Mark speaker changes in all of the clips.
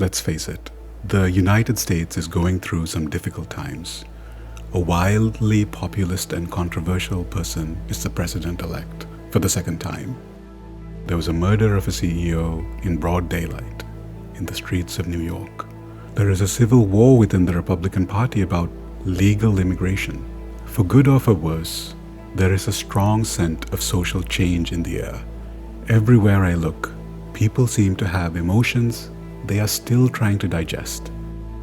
Speaker 1: Let's face it, the United States is going through some difficult times. A wildly populist and controversial person is the president-elect for the second time. There was a murder of a CEO in broad daylight in the streets of New York. There is a civil war within the Republican Party about legal immigration. For good or for worse, there is a strong scent of social change in the air. Everywhere I look, people seem to have emotions they are still trying to digest.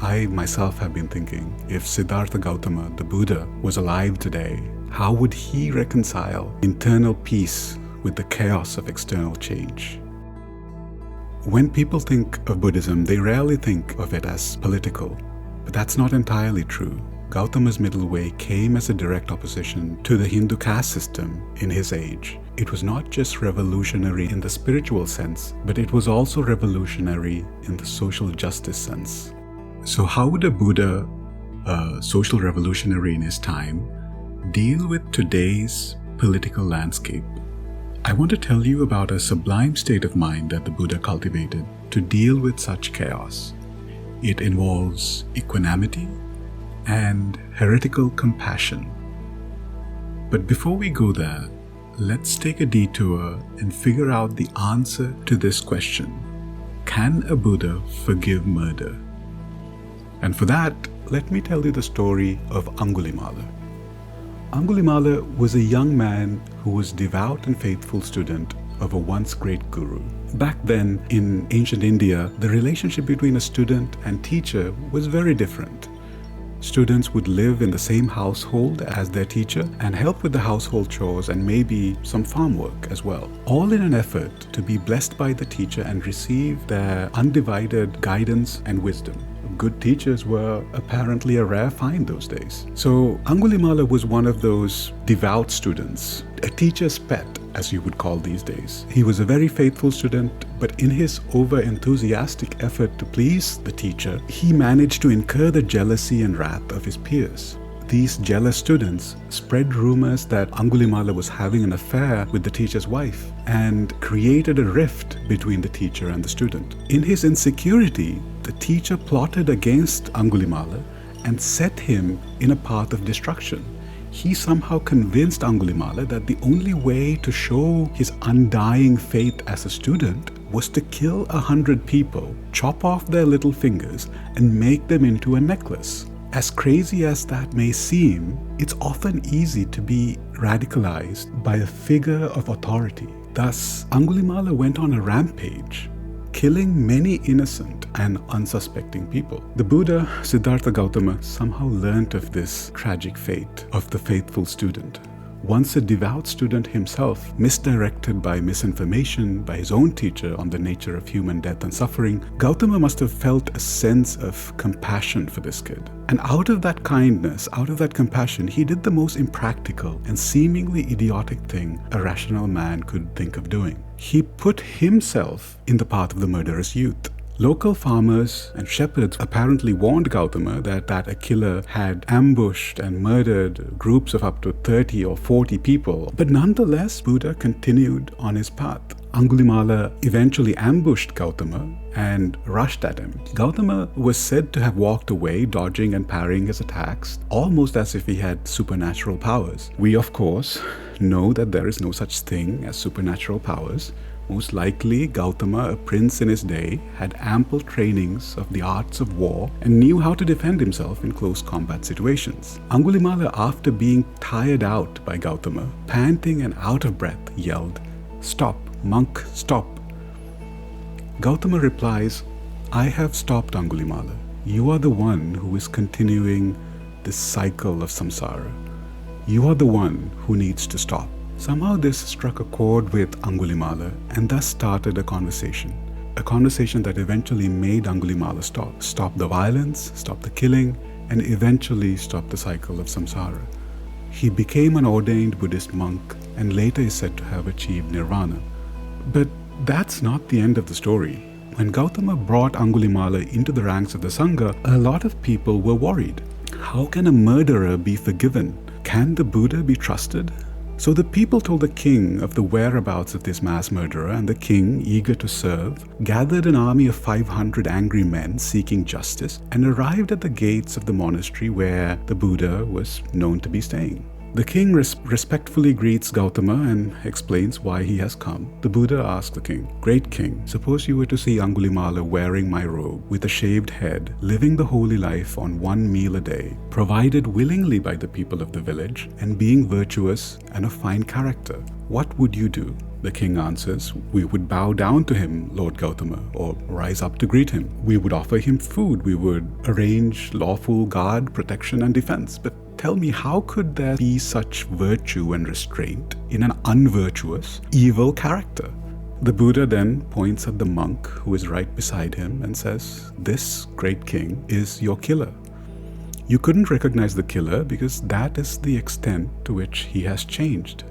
Speaker 1: I myself have been thinking, if Siddhartha Gautama, the Buddha, was alive today, how would he reconcile internal peace with the chaos of external change? When people think of Buddhism, they rarely think of it as political, but that's not entirely true. Gautama's middle way came as a direct opposition to the Hindu caste system in his age. It was not just revolutionary in the spiritual sense, but it was also revolutionary in the social justice sense. So how would a Buddha, a social revolutionary in his time, deal with today's political landscape? I want to tell you about a sublime state of mind that the Buddha cultivated to deal with such chaos. It involves equanimity and heretical compassion. But before we go there, let's take a detour and figure out the answer to this question. Can a Buddha forgive murder? And for that, let me tell you the story of Angulimala. Angulimala was a young man who was devout and faithful student of a once great guru. Back then, in ancient India, the relationship between a student and teacher was very different. Students would live in the same household as their teacher and help with the household chores and maybe some farm work as well, all in an effort to be blessed by the teacher and receive their undivided guidance and wisdom. Good teachers were apparently a rare find those days. So Angulimala was one of those devout students, a teacher's pet, as you would call these days. He was a very faithful student, but in his over-enthusiastic effort to please the teacher, he managed to incur the jealousy and wrath of his peers. These jealous students spread rumors that Angulimala was having an affair with the teacher's wife and created a rift between the teacher and the student. In his insecurity, the teacher plotted against Angulimala and set him in a path of destruction. He somehow convinced Angulimala that the only way to show his undying faith as a student was to kill 100 people, chop off their little fingers, and make them into a necklace. As crazy as that may seem, it's often easy to be radicalized by a figure of authority. Thus, Angulimala went on a rampage, killing many innocent and unsuspecting people. The Buddha, Siddhartha Gautama, somehow learnt of this tragic fate of the faithful student. Once a devout student himself, misdirected by misinformation by his own teacher on the nature of human death and suffering, Gautama must have felt a sense of compassion for this kid. And out of that kindness, out of that compassion, he did the most impractical and seemingly idiotic thing a rational man could think of doing. He put himself in the path of the murderous youth. Local farmers and shepherds apparently warned Gautama that a killer had ambushed and murdered groups of up to 30 or 40 people. But nonetheless, Buddha continued on his path. Angulimala eventually ambushed Gautama and rushed at him. Gautama was said to have walked away, dodging and parrying his attacks, almost as if he had supernatural powers. We, of course, know that there is no such thing as supernatural powers. Most likely, Gautama, a prince in his day, had ample trainings of the arts of war and knew how to defend himself in close combat situations. Angulimala, after being tired out by Gautama, panting and out of breath, yelled, "Stop, monk, stop." Gautama replies, "I have stopped, Angulimala. You are the one who is continuing this cycle of samsara. You are the one who needs to stop." Somehow this struck a chord with Angulimala and thus started a conversation that eventually made Angulimala stop the violence, stop the killing, and eventually stop the cycle of samsara. He became an ordained Buddhist monk and later is said to have achieved nirvana. But that's not the end of the story. When Gautama brought Angulimala into the ranks of the Sangha, a lot of people were worried. How can a murderer be forgiven? Can the Buddha be trusted? So the people told the king of the whereabouts of this mass murderer, and the king, eager to serve, gathered an army of 500 angry men seeking justice and arrived at the gates of the monastery where the Buddha was known to be staying. The king respectfully greets Gautama and explains why he has come. The Buddha asks the king, "Great king, suppose you were to see Angulimala wearing my robe with a shaved head, living the holy life on 1 meal a day, provided willingly by the people of the village, and being virtuous and of fine character. What would you do?" The king answers, "We would bow down to him, Lord Gautama, or rise up to greet him. We would offer him food. We would arrange lawful guard, protection, and defense. But tell me, how could there be such virtue and restraint in an unvirtuous, evil character?" The Buddha then points at the monk who is right beside him and says, "This great king is your killer. You couldn't recognize the killer because that is the extent to which he has changed.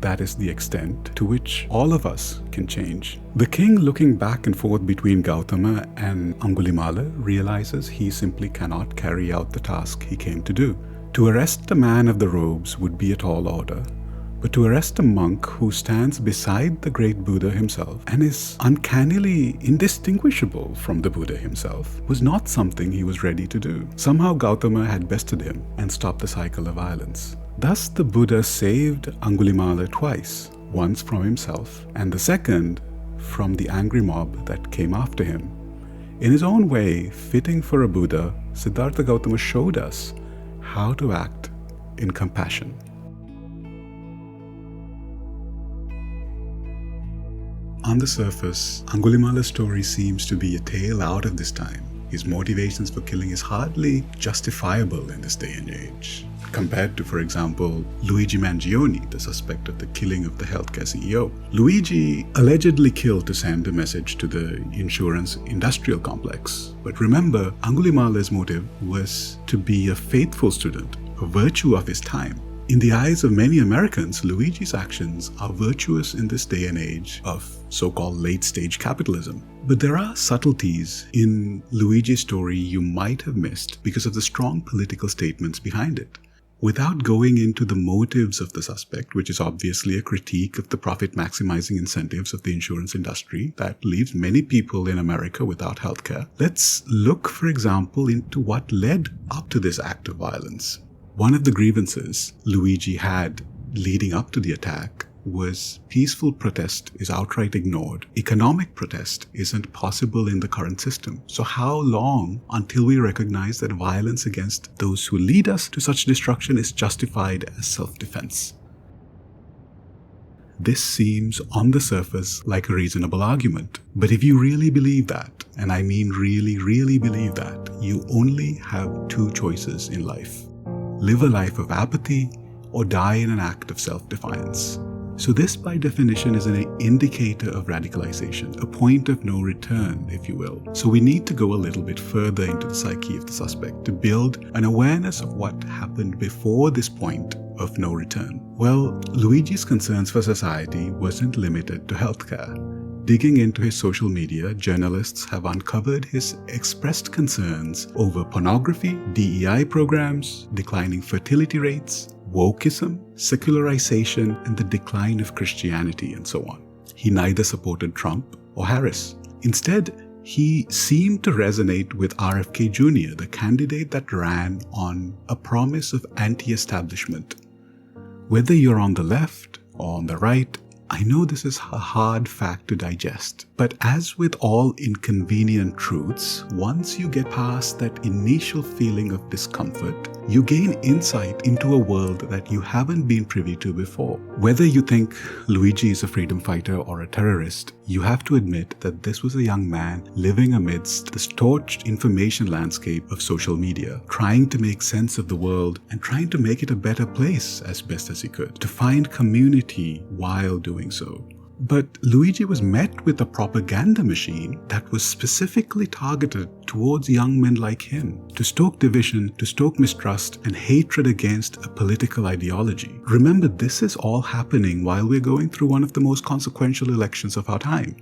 Speaker 1: That is the extent to which all of us can change." The king, looking back and forth between Gautama and Angulimala, realizes he simply cannot carry out the task he came to do. To arrest the man of the robes would be a tall order, but to arrest a monk who stands beside the great Buddha himself and is uncannily indistinguishable from the Buddha himself was not something he was ready to do. Somehow Gautama had bested him and stopped the cycle of violence. Thus the Buddha saved Angulimala twice, once from himself and the second from the angry mob that came after him. In his own way, fitting for a Buddha, Siddhartha Gautama showed us how to act in compassion. On the surface, Angulimala's story seems to be a tale out of this time. His motivations for killing is hardly justifiable in this day and age, compared to, for example, Luigi Mangione, the suspect of the killing of the healthcare CEO. Luigi allegedly killed to send a message to the insurance industrial complex. But remember, Angulimala's motive was to be a faithful student, a virtue of his time. In the eyes of many Americans, Luigi's actions are virtuous in this day and age of so-called late-stage capitalism. But there are subtleties in Luigi's story you might have missed because of the strong political statements behind it. Without going into the motives of the suspect, which is obviously a critique of the profit-maximizing incentives of the insurance industry that leaves many people in America without healthcare, let's look, for example, into what led up to this act of violence. One of the grievances Luigi had leading up to the attack was peaceful protest is outright ignored. Economic protest isn't possible in the current system. So how long until we recognize that violence against those who lead us to such destruction is justified as self-defense? This seems on the surface like a reasonable argument. But if you really believe that, and I mean really, really believe that, you only have two choices in life. Live a life of apathy or die in an act of self-defiance. So this, by definition, is an indicator of radicalization, a point of no return, if you will. So we need to go a little bit further into the psyche of the suspect to build an awareness of what happened before this point of no return. Well, Luigi's concerns for society wasn't limited to healthcare. Digging into his social media, journalists have uncovered his expressed concerns over pornography, DEI programs, declining fertility rates, wokeism, secularization, and the decline of Christianity, and so on. He neither supported Trump or Harris. Instead, he seemed to resonate with RFK Jr., the candidate that ran on a promise of anti-establishment. Whether you're on the left or on the right, I know this is a hard fact to digest, but as with all inconvenient truths, once you get past that initial feeling of discomfort, you gain insight into a world that you haven't been privy to before. Whether you think Luigi is a freedom fighter or a terrorist, you have to admit that this was a young man living amidst the torched information landscape of social media, trying to make sense of the world and trying to make it a better place as best as he could, to find community while doing so. But Luigi was met with a propaganda machine that was specifically targeted towards young men like him, to stoke division, to stoke mistrust and hatred against a political ideology. Remember, this is all happening while we're going through one of the most consequential elections of our time.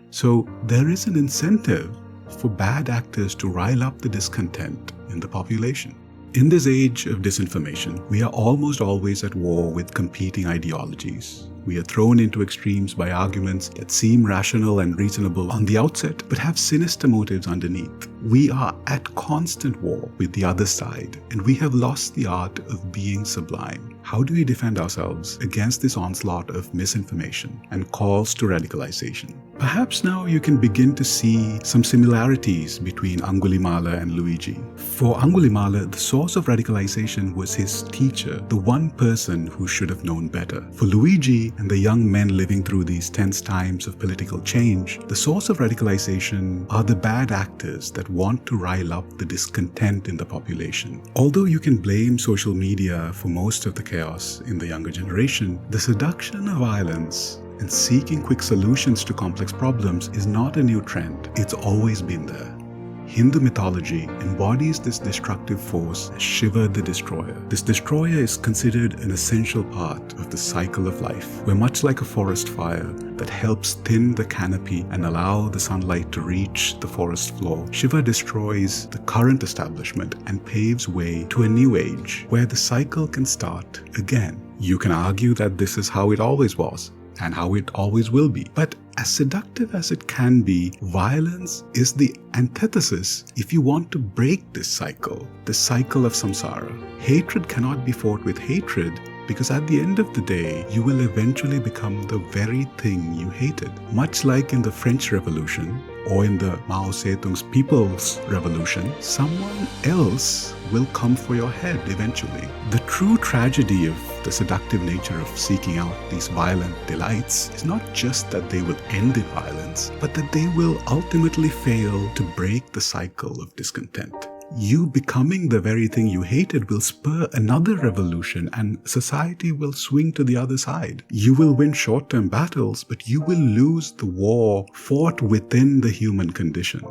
Speaker 1: So there is an incentive for bad actors to rile up the discontent in the population. In this age of disinformation, we are almost always at war with competing ideologies. We are thrown into extremes by arguments that seem rational and reasonable on the outset, but have sinister motives underneath. We are at constant war with the other side, and we have lost the art of being sublime. How do we defend ourselves against this onslaught of misinformation and calls to radicalization? Perhaps now you can begin to see some similarities between Angulimala and Luigi. For Angulimala, the source of radicalization was his teacher, the one person who should have known better. For Luigi and the young men living through these tense times of political change, the source of radicalization are the bad actors that want to rile up the discontent in the population. Although you can blame social media for most of the chaos in the younger generation, the seduction of violence and seeking quick solutions to complex problems is not a new trend. It's always been there. Hindu mythology embodies this destructive force as Shiva the Destroyer. This destroyer is considered an essential part of the cycle of life, where much like a forest fire that helps thin the canopy and allow the sunlight to reach the forest floor, Shiva destroys the current establishment and paves way to a new age where the cycle can start again. You can argue that this is how it always was and how it always will be. But as seductive as it can be, violence is the antithesis if you want to break this cycle of samsara. Hatred cannot be fought with hatred, because at the end of the day, you will eventually become the very thing you hated. Much like in the French Revolution or in the Mao Zedong's People's Revolution, someone else will come for your head eventually. The true tragedy of the seductive nature of seeking out these violent delights is not just that they will end in violence, but that they will ultimately fail to break the cycle of discontent. You becoming the very thing you hated will spur another revolution, and society will swing to the other side. You will win short-term battles, but you will lose the war fought within the human condition.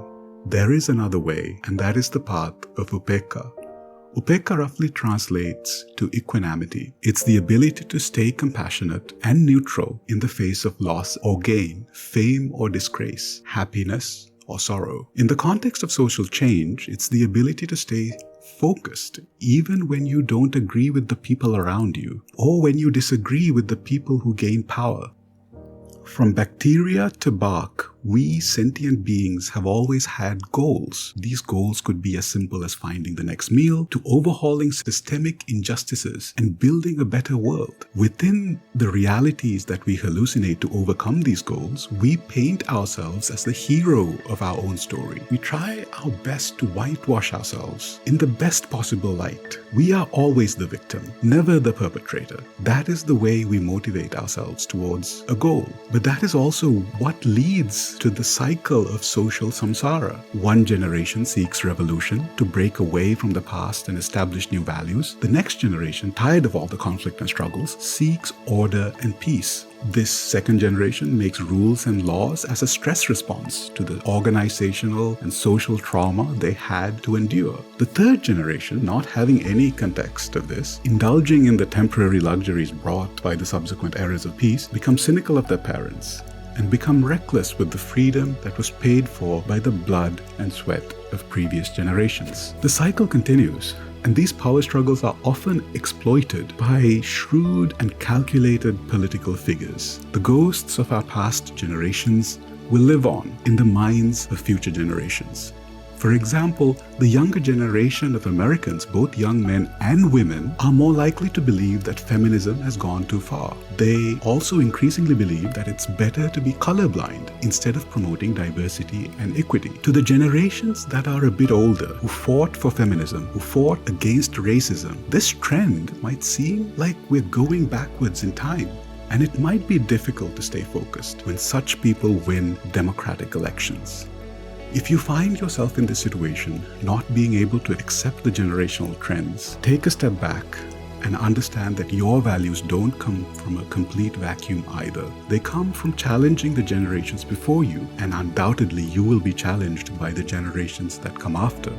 Speaker 1: There is another way, and that is the path of Uppekka. Uppekka roughly translates to equanimity. It's the ability to stay compassionate and neutral in the face of loss or gain, fame or disgrace, happiness or sorrow. In the context of social change, it's the ability to stay focused even when you don't agree with the people around you or when you disagree with the people who gain power. From bacteria to bark, we sentient beings have always had goals. These goals could be as simple as finding the next meal to overhauling systemic injustices and building a better world. Within the realities that we hallucinate to overcome these goals, we paint ourselves as the hero of our own story. We try our best to whitewash ourselves in the best possible light. We are always the victim, never the perpetrator. That is the way we motivate ourselves towards a goal. But that is also what leads to the cycle of social samsara. One generation seeks revolution to break away from the past and establish new values. The next generation, tired of all the conflict and struggles, seeks order and peace. This second generation makes rules and laws as a stress response to the organizational and social trauma they had to endure. The third generation, not having any context of this, indulging in the temporary luxuries brought by the subsequent eras of peace, become cynical of their parents and become reckless with the freedom that was paid for by the blood and sweat of previous generations. The cycle continues, and these power struggles are often exploited by shrewd and calculated political figures. The ghosts of our past generations will live on in the minds of future generations. For example, the younger generation of Americans, both young men and women, are more likely to believe that feminism has gone too far. They also increasingly believe that it's better to be colorblind instead of promoting diversity and equity. To the generations that are a bit older, who fought for feminism, who fought against racism, this trend might seem like we're going backwards in time. And it might be difficult to stay focused when such people win democratic elections. If you find yourself in this situation, not being able to accept the generational trends, take a step back and understand that your values don't come from a complete vacuum either. They come from challenging the generations before you, and undoubtedly you will be challenged by the generations that come after.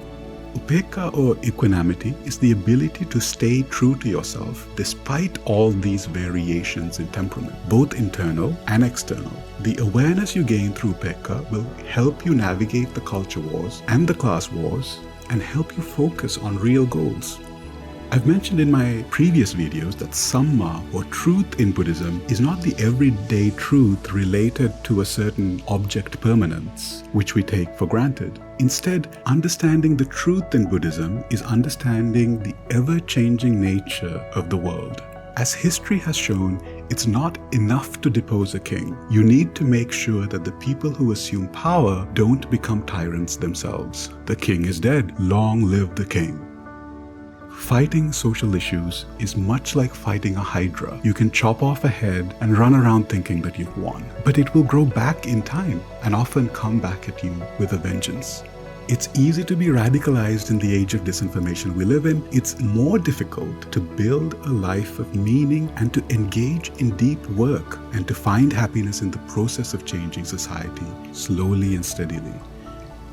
Speaker 1: Uppekka or equanimity is the ability to stay true to yourself despite all these variations in temperament, both internal and external. The awareness you gain through Uppekka will help you navigate the culture wars and the class wars and help you focus on real goals. I've mentioned in my previous videos that Samma, or truth in Buddhism, is not the everyday truth related to a certain object permanence, which we take for granted. Instead, understanding the truth in Buddhism is understanding the ever-changing nature of the world. As history has shown, it's not enough to depose a king. You need to make sure that the people who assume power don't become tyrants themselves. The king is dead. Long live the king. Fighting social issues is much like fighting a hydra. You can chop off a head and run around thinking that you've won, but it will grow back in time and often come back at you with a vengeance. It's easy to be radicalized in the age of disinformation we live in. It's more difficult to build a life of meaning and to engage in deep work and to find happiness in the process of changing society slowly and steadily.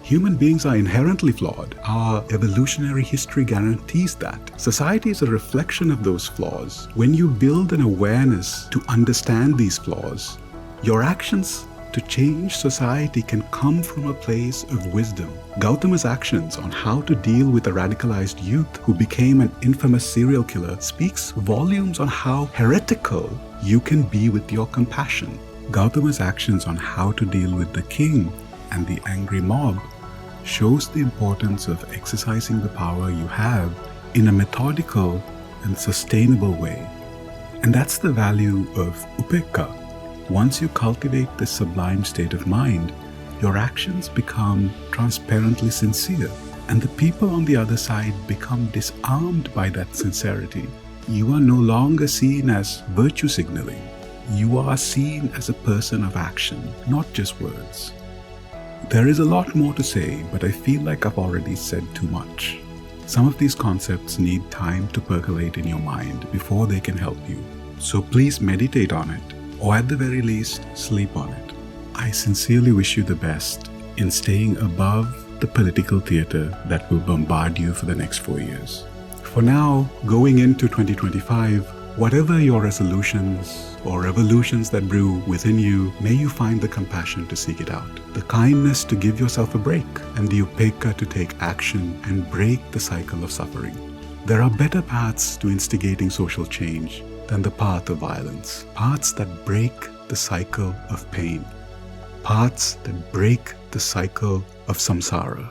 Speaker 1: Human beings are inherently flawed. Our evolutionary history guarantees that. Society is a reflection of those flaws. When you build an awareness to understand these flaws, your actions to change society can come from a place of wisdom. Gautama's actions on how to deal with a radicalized youth who became an infamous serial killer speaks volumes on how heretical you can be with your compassion. Gautama's actions on how to deal with the king and the angry mob shows the importance of exercising the power you have in a methodical and sustainable way. And that's the value of Uppekka. Once you cultivate this sublime state of mind, your actions become transparently sincere, and the people on the other side become disarmed by that sincerity. You are no longer seen as virtue signaling. You are seen as a person of action, not just words. There is a lot more to say, but I feel like I've already said too much. Some of these concepts need time to percolate in your mind before they can help you. So please meditate on it, or at the very least, sleep on it. I sincerely wish you the best in staying above the political theater that will bombard you for the next 4 years. For now, going into 2025, whatever your resolutions or revolutions that brew within you, may you find the compassion to seek it out, the kindness to give yourself a break, and the Uppekka to take action and break the cycle of suffering. There are better paths to instigating social change than the path of violence, paths that break the cycle of pain, paths that break the cycle of samsara.